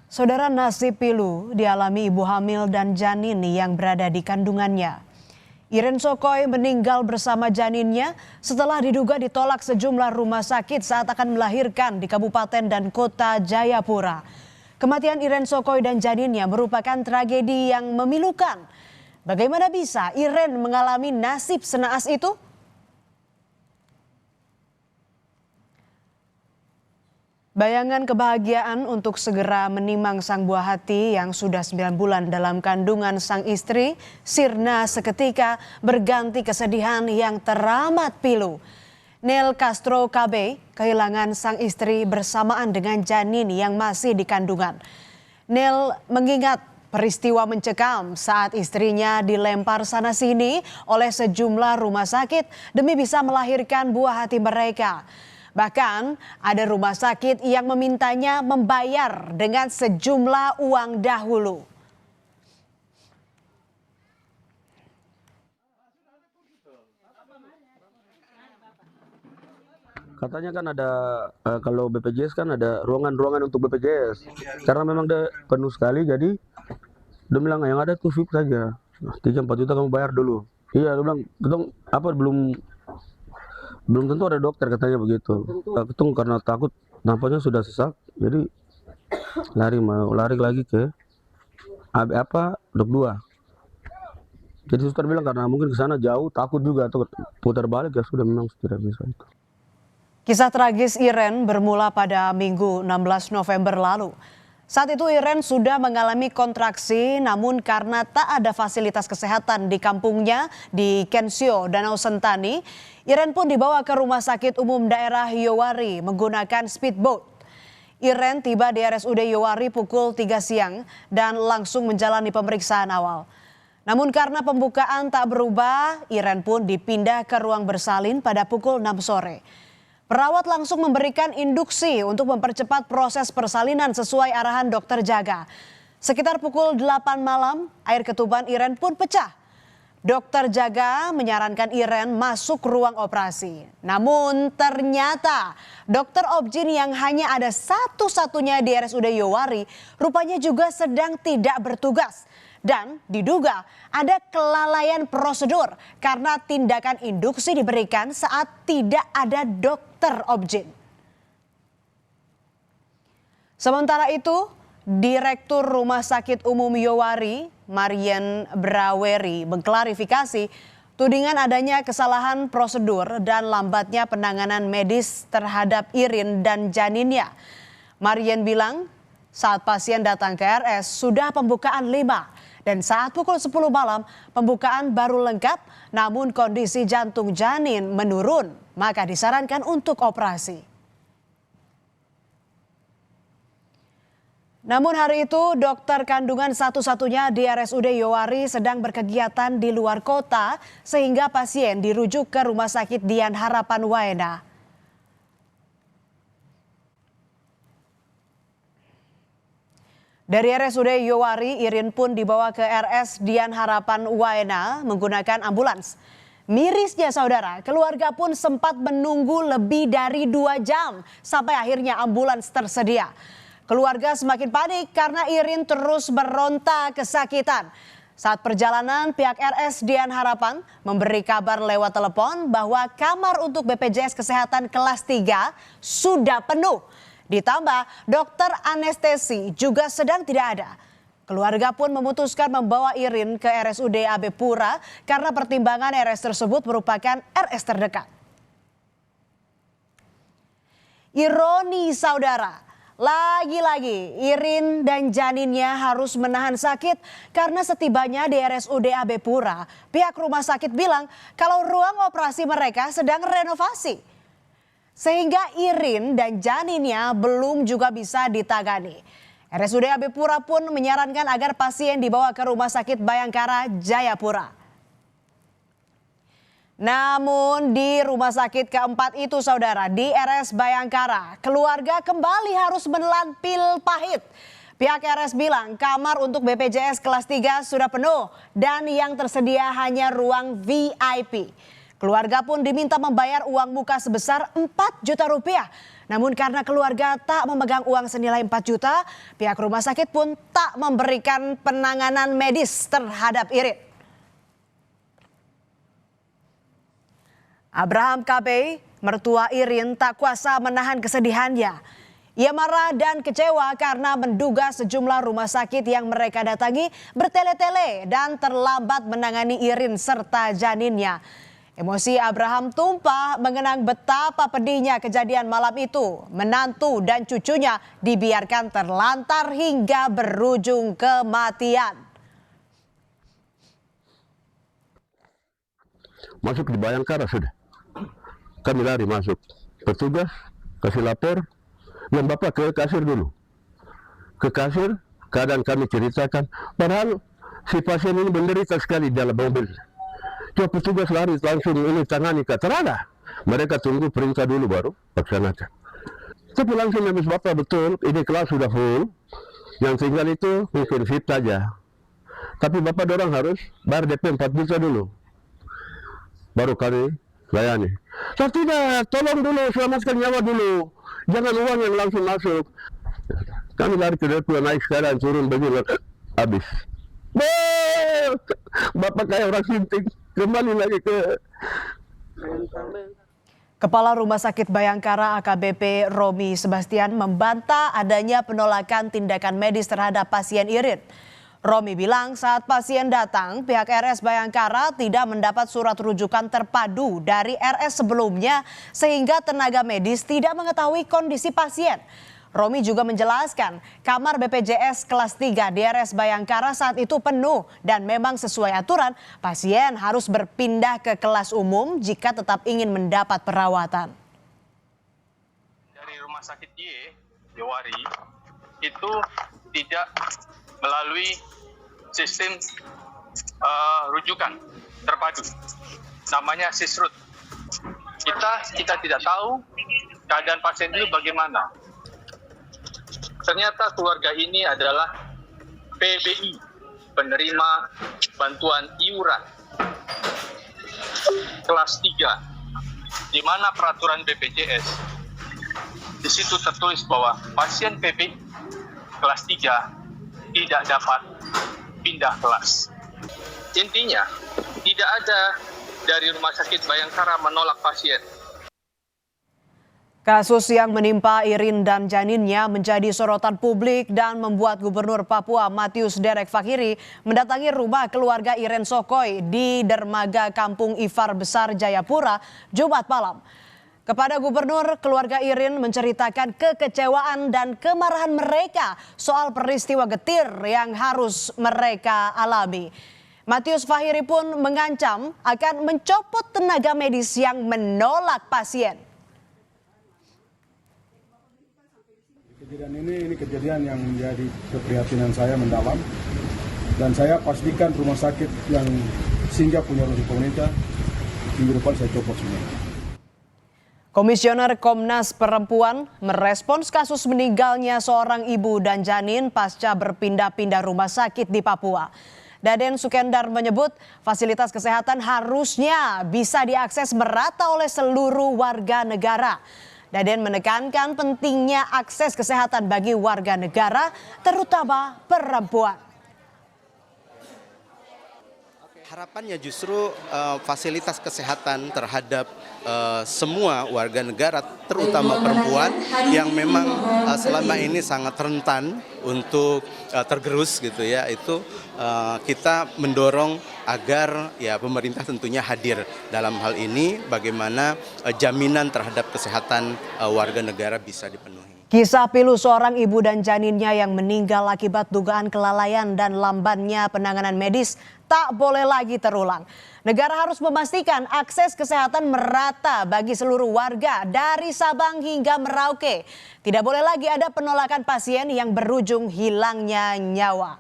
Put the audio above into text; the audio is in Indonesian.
Saudara, nasib pilu dialami ibu hamil dan janin yang berada di kandungannya. Iren Sokoy meninggal bersama janinnya setelah diduga ditolak sejumlah rumah sakit saat akan melahirkan di Kabupaten dan Kota Jayapura. Kematian Iren Sokoy dan janinnya merupakan tragedi yang memilukan. Bagaimana bisa Iren mengalami nasib senaas itu? Bayangan kebahagiaan untuk segera menimang sang buah hati yang sudah 9 bulan dalam kandungan sang istri sirna seketika berganti kesedihan yang teramat pilu. Nel Castro KB kehilangan sang istri bersamaan dengan janin yang masih di kandungan. Nel mengingat peristiwa mencekam saat istrinya dilempar sana-sini oleh sejumlah rumah sakit demi bisa melahirkan buah hati mereka. Bahkan ada rumah sakit yang memintanya membayar dengan sejumlah uang dahulu. Katanya kan ada kalau BPJS kan ada ruangan-ruangan untuk BPJS. Karena memang dia penuh sekali, jadi dia bilang yang ada tuh VIP saja. 3-4 juta kamu bayar dulu. Iya, dia bilang belum tentu ada dokter, katanya begitu. Ketung karena takut nampaknya sudah sesak, jadi mau lari lagi ke dok 2. Jadi suster bilang karena mungkin ke sana jauh, takut juga atau putar balik, ya sudah memang tidak bisa itu. Kisah tragis Iren bermula pada Minggu 16 November lalu. Saat itu Iren sudah mengalami kontraksi, namun karena tak ada fasilitas kesehatan di kampungnya di Kensio, Danau Sentani, Iren pun dibawa ke Rumah Sakit Umum Daerah Yowari menggunakan speedboat. Iren tiba di RSUD Yowari pukul 3 siang dan langsung menjalani pemeriksaan awal. Namun karena pembukaan tak berubah, Iren pun dipindah ke ruang bersalin pada pukul 6 sore. Perawat langsung memberikan induksi untuk mempercepat proses persalinan sesuai arahan dokter jaga. Sekitar pukul 8 malam, air ketuban Iren pun pecah. Dokter jaga menyarankan Iren masuk ruang operasi. Namun ternyata dokter Objin yang hanya ada satu-satunya di RSUD Yowari rupanya juga sedang tidak bertugas. Dan diduga ada kelalaian prosedur karena tindakan induksi diberikan saat tidak ada dokter Objin. Sementara itu, Direktur Rumah Sakit Umum Yowari, Marian Braweri, mengklarifikasi tudingan adanya kesalahan prosedur dan lambatnya penanganan medis terhadap Irin dan janinnya. Marian bilang saat pasien datang ke RS sudah pembukaan 5. Dan saat pukul 10 malam, pembukaan baru lengkap, namun kondisi jantung janin menurun, maka disarankan untuk operasi. Namun hari itu, dokter kandungan satu-satunya di RSUD Yowari sedang berkegiatan di luar kota, sehingga pasien dirujuk ke Rumah Sakit Dian Harapan Waena. Dari RSUD Yowari, Irin pun dibawa ke RS Dian Harapan Waena menggunakan ambulans. Mirisnya saudara, keluarga pun sempat menunggu lebih dari 2 jam sampai akhirnya ambulans tersedia. Keluarga semakin panik karena Irin terus beronta kesakitan. Saat perjalanan, pihak RS Dian Harapan memberi kabar lewat telepon bahwa kamar untuk BPJS Kesehatan kelas 3 sudah penuh. Ditambah dokter anestesi juga sedang tidak ada. Keluarga pun memutuskan membawa Irin ke RSUD AB Pura karena pertimbangan RS tersebut merupakan RS terdekat. Ironi saudara, lagi-lagi Irin dan janinnya harus menahan sakit karena setibanya di RSUD AB Pura, pihak rumah sakit bilang kalau ruang operasi mereka sedang renovasi. Sehingga Irin dan janinnya belum juga bisa ditangani. RSUD AB Pura pun menyarankan agar pasien dibawa ke Rumah Sakit Bayangkara Jayapura. Namun di rumah sakit keempat itu saudara, di RS Bayangkara, keluarga kembali harus menelan pil pahit. Pihak RS bilang kamar untuk BPJS kelas 3 sudah penuh dan yang tersedia hanya ruang VIP. Keluarga pun diminta membayar uang muka sebesar 4 juta rupiah Namun karena keluarga tak memegang uang senilai 4 juta, pihak rumah sakit pun tak memberikan penanganan medis terhadap Irin. Abraham KB, mertua Irin, tak kuasa menahan kesedihannya. Ia marah dan kecewa karena menduga sejumlah rumah sakit yang mereka datangi bertele-tele dan terlambat menangani Irin serta janinnya. Emosi Abraham tumpah mengenang betapa pedihnya kejadian malam itu. Menantu dan cucunya dibiarkan terlantar hingga berujung kematian. Masuk di Bayangkara sudah. Kami lari masuk. Petugas kasih lapor. Dan Bapak ke kasir dulu. Ke kasir, keadaan kami ceritakan. Padahal si pasien ini menderita sekali dalam mobil. Coba petugas lari langsung ini tangani ke terada. Mereka tunggu perintah dulu baru laksanakan. Tapi langsung habis Bapak betul, ini kelas sudah full. Yang tinggal itu mungkin fit saja. Tapi Bapak dorang harus bayar DP 4 juta dulu. Baru kami layani. Saya tidak, tolong dulu, selamatkan nyawa dulu. Jangan uang yang langsung masuk. Kami lari ke depan, naik sekarang, turun begini, habis. Bapak kayak orang sinting, kembali lagi ke... Kepala Rumah Sakit Bayangkara AKBP Romi Sebastian membantah adanya penolakan tindakan medis terhadap pasien Irin. Romi bilang saat pasien datang, pihak RS Bayangkara tidak mendapat surat rujukan terpadu dari RS sebelumnya sehingga tenaga medis tidak mengetahui kondisi pasien. Romi juga menjelaskan kamar BPJS kelas 3 di RS Bayangkara saat itu penuh dan memang sesuai aturan pasien harus berpindah ke kelas umum jika tetap ingin mendapat perawatan. Dari Rumah Sakit Yewari itu tidak melalui sistem rujukan terpadu, namanya SISRUT. Kita tidak tahu keadaan pasien itu bagaimana. Ternyata keluarga ini adalah PBI, penerima bantuan iuran kelas 3, di mana peraturan BPJS di situ tertulis bahwa pasien PBI kelas 3 tidak dapat pindah kelas. Intinya, tidak ada dari Rumah Sakit Bayangkara menolak pasien. Kasus yang menimpa Irin dan janinnya menjadi sorotan publik dan membuat Gubernur Papua Matius Derek Fakhiri mendatangi rumah keluarga Iren Sokoy di dermaga Kampung Ifar Besar Jayapura Jumat malam. Kepada Gubernur, keluarga Irin menceritakan kekecewaan dan kemarahan mereka soal peristiwa getir yang harus mereka alami. Matius Fakhiri pun mengancam akan mencopot tenaga medis yang menolak pasien. Kejadian ini kejadian yang menjadi keprihatinan saya mendalam. Dan saya pastikan rumah sakit yang singgah punya ruang pemerintah, minggu depan saya copot semua. Komisioner Komnas Perempuan merespons kasus meninggalnya seorang ibu dan janin pasca berpindah-pindah rumah sakit di Papua. Daden Sukendar menyebut fasilitas kesehatan harusnya bisa diakses merata oleh seluruh warga negara. Daden menekankan pentingnya akses kesehatan bagi warga negara, terutama perempuan. Harapannya justru fasilitas kesehatan terhadap semua warga negara, terutama perempuan yang memang selama ini sangat rentan untuk tergerus gitu ya. Itu kita mendorong agar ya pemerintah tentunya hadir dalam hal ini, bagaimana jaminan terhadap kesehatan warga negara bisa dipenuhi. Kisah pilu seorang ibu dan janinnya yang meninggal akibat dugaan kelalaian dan lambannya penanganan medis tak boleh lagi terulang. Negara harus memastikan akses kesehatan merata bagi seluruh warga dari Sabang hingga Merauke. Tidak boleh lagi ada penolakan pasien yang berujung hilangnya nyawa.